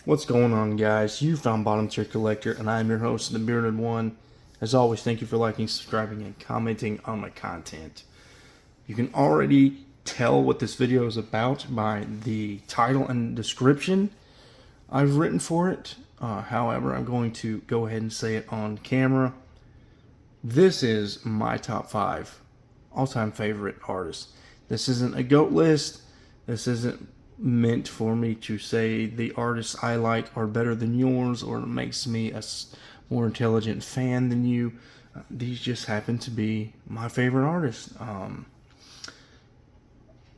What's going on, guys? You found Bottom Tier Collector, and I'm your host, the Bearded One. As always, thank you for liking, subscribing, and commenting on my content. You can already tell what this video is about by the title and description I've written for it. However, I'm going to go ahead and say it on camera. This is my top 5 all-time favorite artists. This isn't a GOAT list. This isn't meant for me to say the artists I like are better than yours or it makes me a more intelligent fan than you. These just happen to be my favorite artists.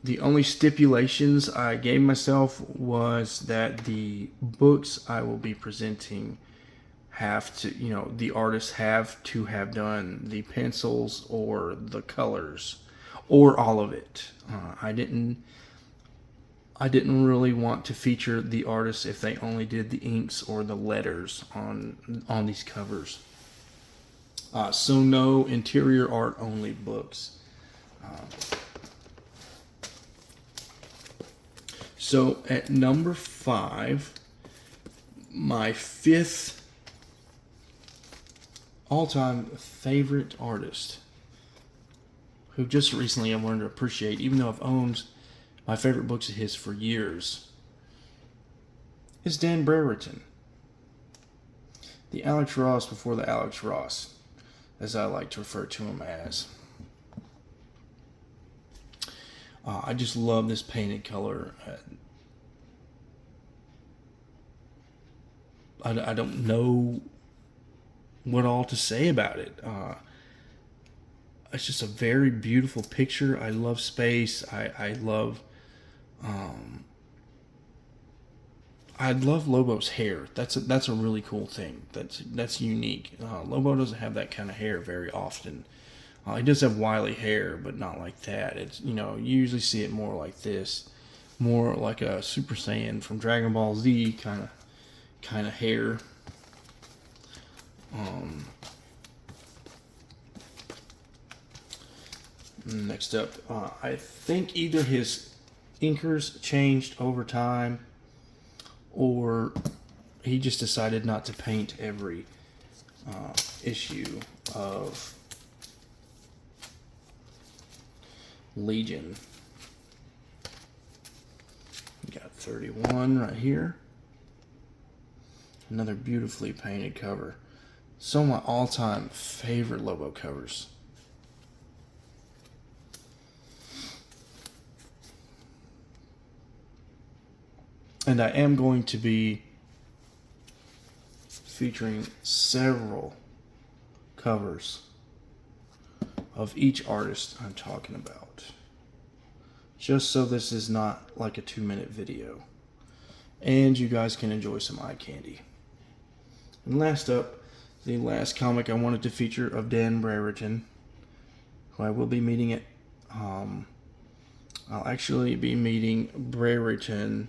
The only stipulations I gave myself was that the books I will be presenting have to, the artists have to have done the pencils or the colors or all of it. I didn't really want to feature the artists if they only did the inks or the letters on these covers. So no interior art only books. So at number 5, my 5th all-time favorite artist, who just recently I've learned to appreciate, even though I've owned my favorite books of his for years, is Dan Brayton. The Alex Ross before the Alex Ross, as I like to refer to him as. I just love this painted color. I don't know what all to say about it. It's just a very beautiful picture. I love space. I love Lobo's hair. That's a really cool thing. That's unique. Lobo doesn't have that kind of hair very often. He does have wily hair, but not like that. It's you usually see it more like this, more like a Super Saiyan from Dragon Ball Z kind of hair. Next up, I think either his inkers changed over time, or he just decided not to paint every issue of Legion. We got 31 right here. Another beautifully painted cover. Some of my all-time favorite Lobo covers. And I am going to be featuring several covers of each artist I'm talking about, just so this is not like a 2-minute video and you guys can enjoy some eye candy. And last up, the last comic I wanted to feature of Dan Brayton, who I will be meeting at I'll actually be meeting Brayton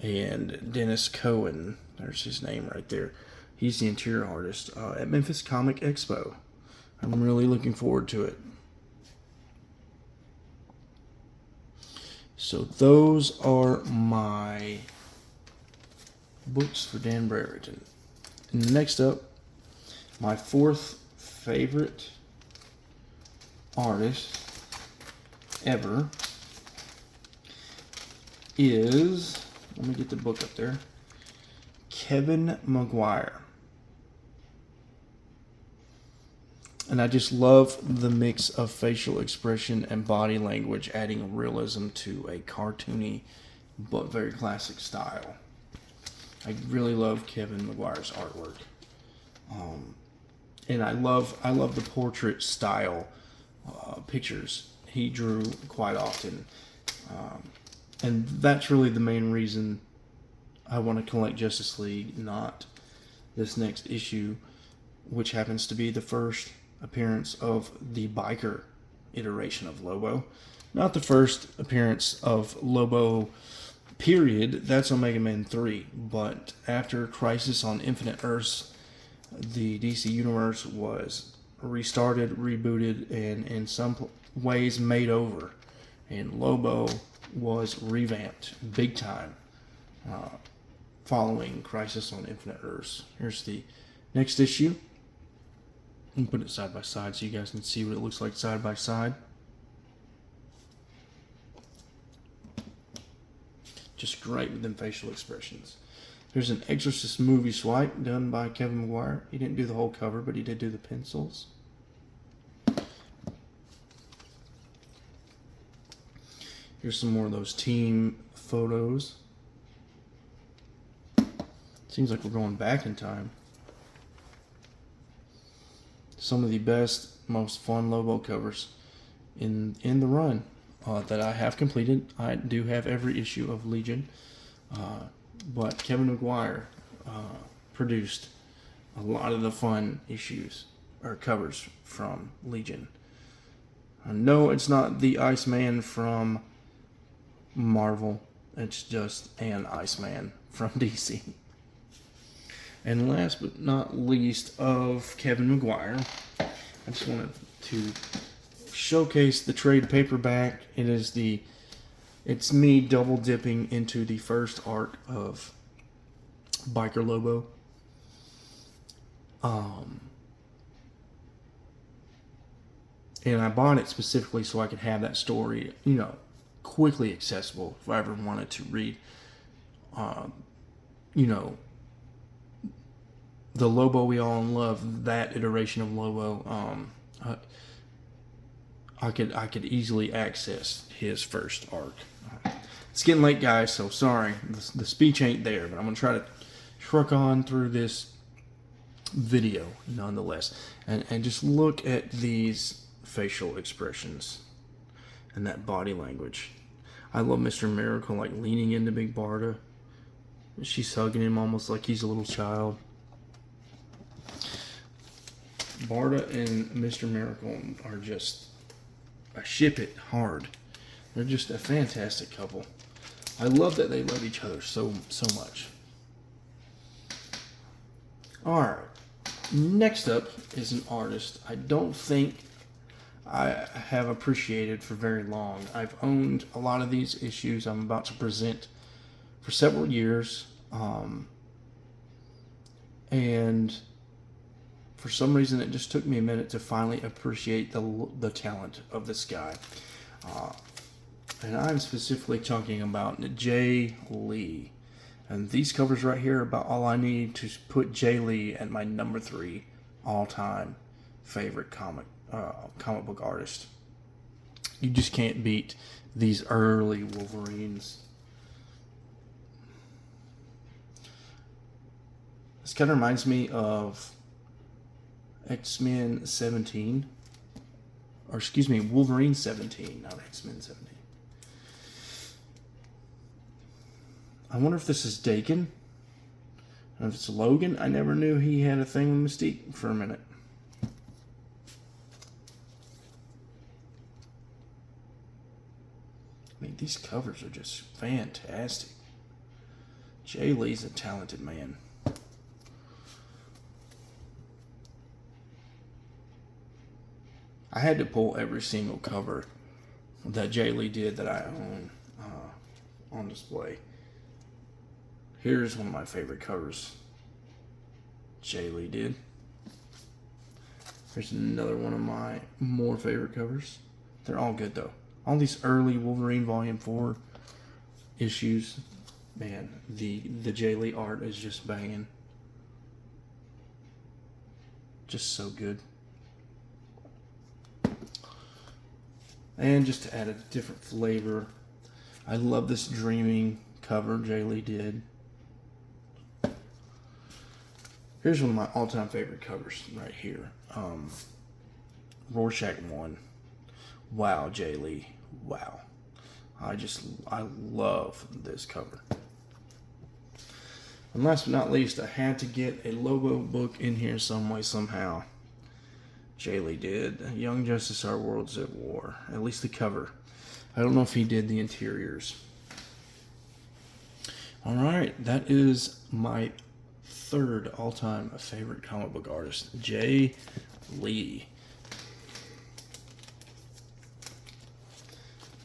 and Dennis Cohen, there's his name right there. He's the interior artist at Memphis Comic Expo. I'm really looking forward to it. So those are my books for Dan Brayton. And next up, my 4th favorite artist ever is, let me get the book up there, Kevin McGuire. And I just love the mix of facial expression and body language, adding realism to a cartoony but very classic style. I really love Kevin McGuire's artwork. And I love the portrait style pictures he drew quite often. And that's really the main reason I want to collect Justice League, not this next issue, which happens to be the first appearance of the biker iteration of Lobo. Not the first appearance of Lobo, period. That's Omega Man 3. But after Crisis on Infinite Earths, the DC Universe was restarted, rebooted, and in some ways made over. And Lobo was revamped big time. following Crisis on Infinite Earths. Here's the next issue. Let me put it side by side so you guys can see what it looks like side by side. Just great with them facial expressions. There's an Exorcist movie swipe done by Kevin McGuire. He didn't do the whole cover, but he did do the pencils. Here's some more of those team photos. Seems like we're going back in time. Some of the best, most fun Lobo covers in the run that I have completed. I do have every issue of Legion, but Kevin McGuire produced a lot of the fun issues or covers from Legion. No, it's not the Iceman from Marvel. It's just an Iceman from DC. And last but not least of Kevin McGuire, I just wanted to showcase the trade paperback. It's me double dipping into the first arc of Biker Lobo. And I bought it specifically so I could have that story, quickly accessible if I ever wanted to read, the Lobo we all love, that iteration of Lobo. I could easily access his first arc. It's getting late, guys, so sorry. The speech ain't there, but I'm going to try to truck on through this video nonetheless. And just look at these facial expressions and that body language. I love Mr. Miracle, like leaning into Big Barda. She's hugging him almost like he's a little child. Barda and Mr. Miracle are just a ship it hard. They're just a fantastic couple. I love that they love each other so much. Alright. Next up is an artist I don't think I have appreciated for very long. I've owned a lot of these issues I'm about to present for several years. And for some reason, it just took me a minute to finally appreciate the talent of this guy. And I'm specifically talking about Jay Lee. And these covers right here are about all I need to put Jay Lee at my number 3 all-time favorite comic book artist. You just can't beat these early Wolverines. This kind of reminds me of X-Men 17, or excuse me, Wolverine 17, not X-Men 17. I wonder if this is Dakin, and if it's Logan. I never knew he had a thing with Mystique for a minute. I mean, these covers are just fantastic. Jay Lee's a talented man. I had to pull every single cover that Jay Lee did that I own on display. Here's one of my favorite covers Jay Lee did. Here's another one of my more favorite covers. They're all good though. All these early Wolverine Volume 4 issues, man, the Jay Lee art is just banging. Just so good. And just to add a different flavor, I love this Dreaming cover Jay Lee did. Here's one of my all-time favorite covers right here. Rorschach 1. Wow, Jay Lee. Wow. I love this cover. And last but not least, I had to get a Lobo book in here some way, somehow. Jay Lee did. Young Justice, Our World's at War. At least the cover. I don't know if he did the interiors. Alright, that is my third all-time favorite comic book artist, Jay Lee.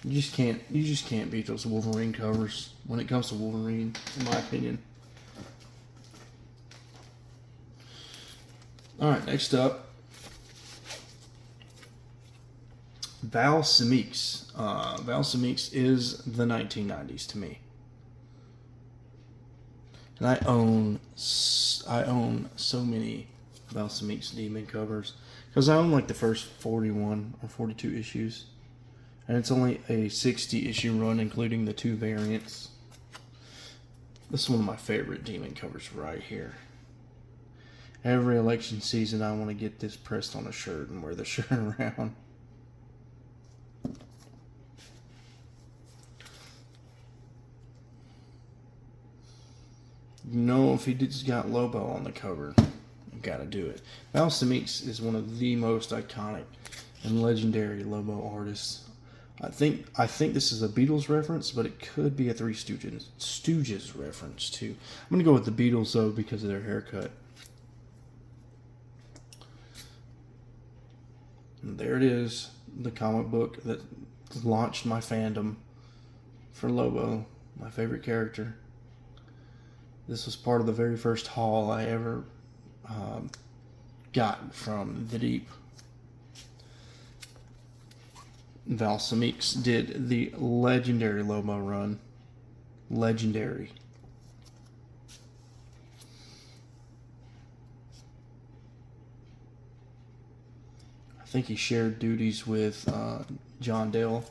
You just can't beat those Wolverine covers when it comes to Wolverine, in my opinion. All right, next up, Valkamix. Valkamix is the 1990s to me, and I own so many Valkamix Demon covers because I own like the first 41 or 42 issues, and it's only a 60 issue run, including the 2 variants. This is one of my favorite Demon covers right here. Every election season, I want to get this pressed on a shirt and wear the shirt around. You know, if he just got Lobo on the cover, you got to do it. Valkamix is one of the most iconic and legendary Lobo artists. I think this is a Beatles reference, but it could be a Three Stooges reference too. I'm gonna go with the Beatles though because of their haircut. And there it is, the comic book that launched my fandom for Lobo, my favorite character. This was part of the very first haul I ever got from The Deep. Valkamix did the legendary Lobo run. Legendary. I think he shared duties with John Dale.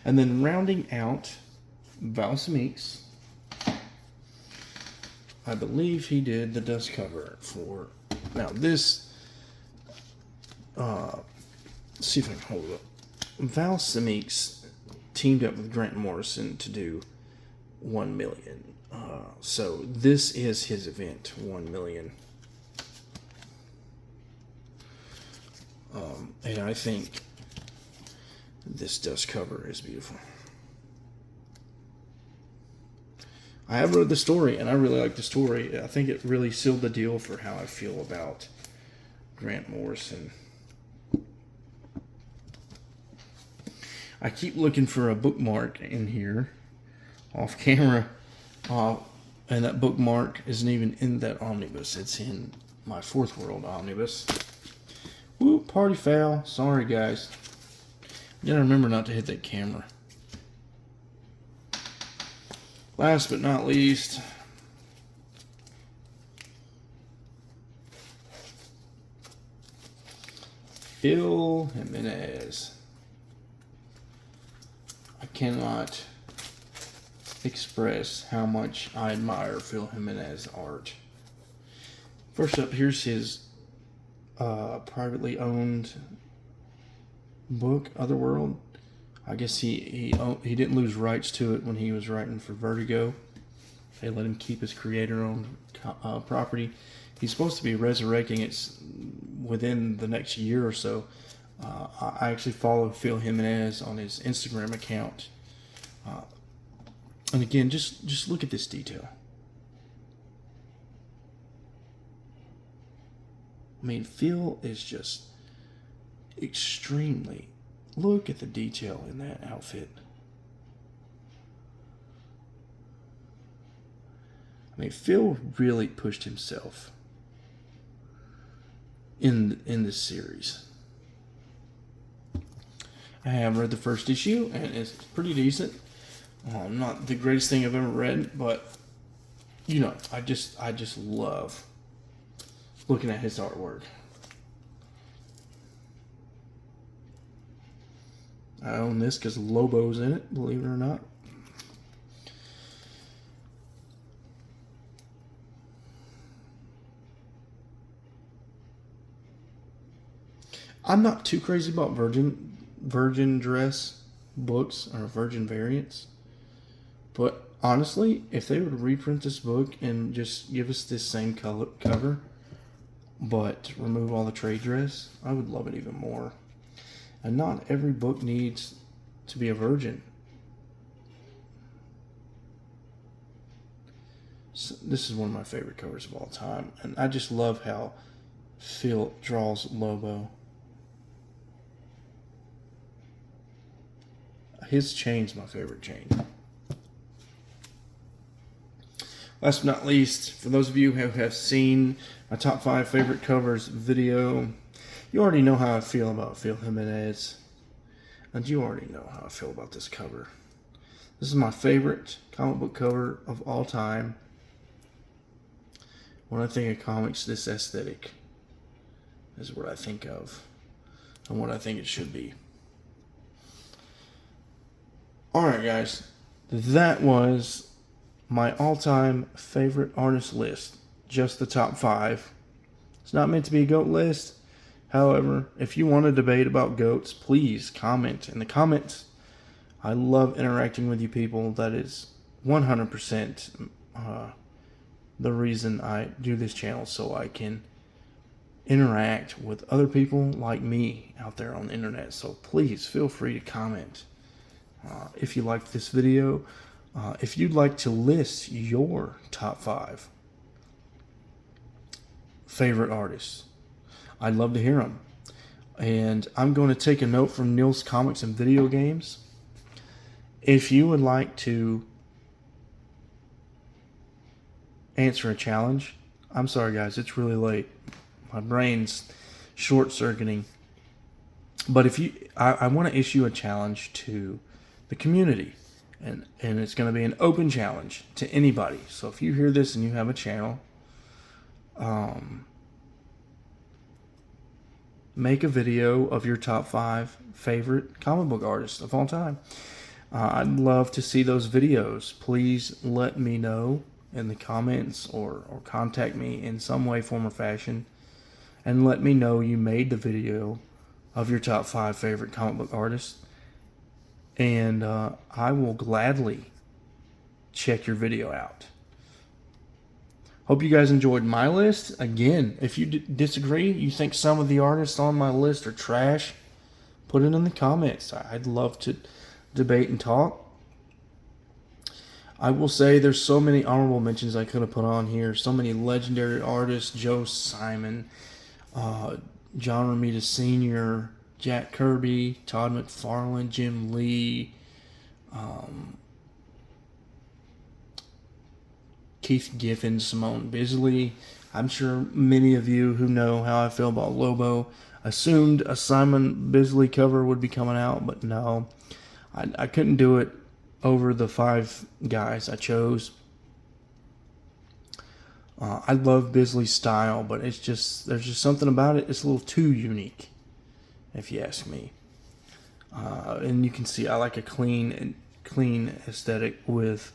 And then rounding out Valkamix, I believe he did the dust cover for. Now this, see if I can hold it up. Valkamix teamed up with Grant Morrison to do 1 million. So this is his event, 1 million. And I think this dust cover is beautiful. I have read the story, and I really like the story. I think it really sealed the deal for how I feel about Grant Morrison. I keep looking for a bookmark in here, off camera, and that bookmark isn't even in that omnibus. It's in my Fourth World omnibus. Woo, party foul. Sorry, guys. You gotta remember not to hit that camera. Last but not least, Phil Jimenez. I cannot express how much I admire Phil Jimenez art. First up, here's his privately owned book, Otherworld. I guess he didn't lose rights to it when he was writing for Vertigo. They let him keep his creator-owned property. He's supposed to be resurrecting it within the next year or so. I actually follow Phil Jimenez on his Instagram account. And again, just look at this detail. I mean, Phil is just extremely... Look at the detail in that outfit. I mean, Phil really pushed himself in this series. I have read the first issue, and it's pretty decent. Not the greatest thing I've ever read, but you know, I just love looking at his artwork. I own this because Lobo's in it, believe it or not. I'm not too crazy about virgin dress books or virgin variants. But honestly, if they would reprint this book and just give us this same cover, but remove all the trade dress, I would love it even more. And not every book needs to be a virgin. So this is one of my favorite covers of all time. And I just love how Phil draws Lobo. his chain's my favorite chain. Last but not least, for those of you who have seen my top 5 favorite covers video, you already know how I feel about Phil Jimenez. And you already know how I feel about this cover. This is my favorite comic book cover of all time. When I think of comics, this aesthetic is what I think of and what I think it should be. Alright guys, that was my all-time favorite artist list. Just the top 5. It's not meant to be a GOAT list. However, if you want to debate about GOATs, please comment in the comments. I love interacting with you people. That is 100% the reason I do this channel, so I can interact with other people like me out there on the internet. So please feel free to comment if you liked this video. If you'd like to list your top 5 favorite artists, I'd love to hear them. And I'm going to take a note from Neil's Comics and Video Games. If you would like to answer a challenge, I'm sorry guys, it's really late. My brain's short-circuiting. But if you, I want to issue a challenge to the community. And it's going to be an open challenge to anybody. So if you hear this and you have a channel, make a video of your top 5 favorite comic book artists of all time. I'd love to see those videos. Please let me know in the comments or contact me in some way, form, or fashion. And let me know you made the video of your top 5 favorite comic book artists. And I will gladly check your video out. Hope you guys enjoyed my list. Again, if you disagree, you think some of the artists on my list are trash, put it in the comments. I'd love to debate and talk. I will say there's so many honorable mentions I could have put on here. So many legendary artists. Joe Simon, John Romita Sr., Jack Kirby, Todd McFarlane, Jim Lee, Keith Giffen, Simone Bisley. I'm sure many of you who know how I feel about Lobo assumed a Simon Bisley cover would be coming out, but no. I couldn't do it over the 5 guys I chose. I love Bisley's style, but it's just, there's just something about it. It's a little too unique, if you ask me. And you can see I like a clean aesthetic with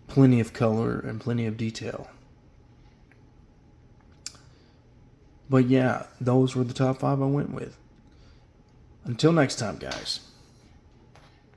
plenty of color and plenty of detail. But yeah, those were the top 5 I went with. Until next time, guys.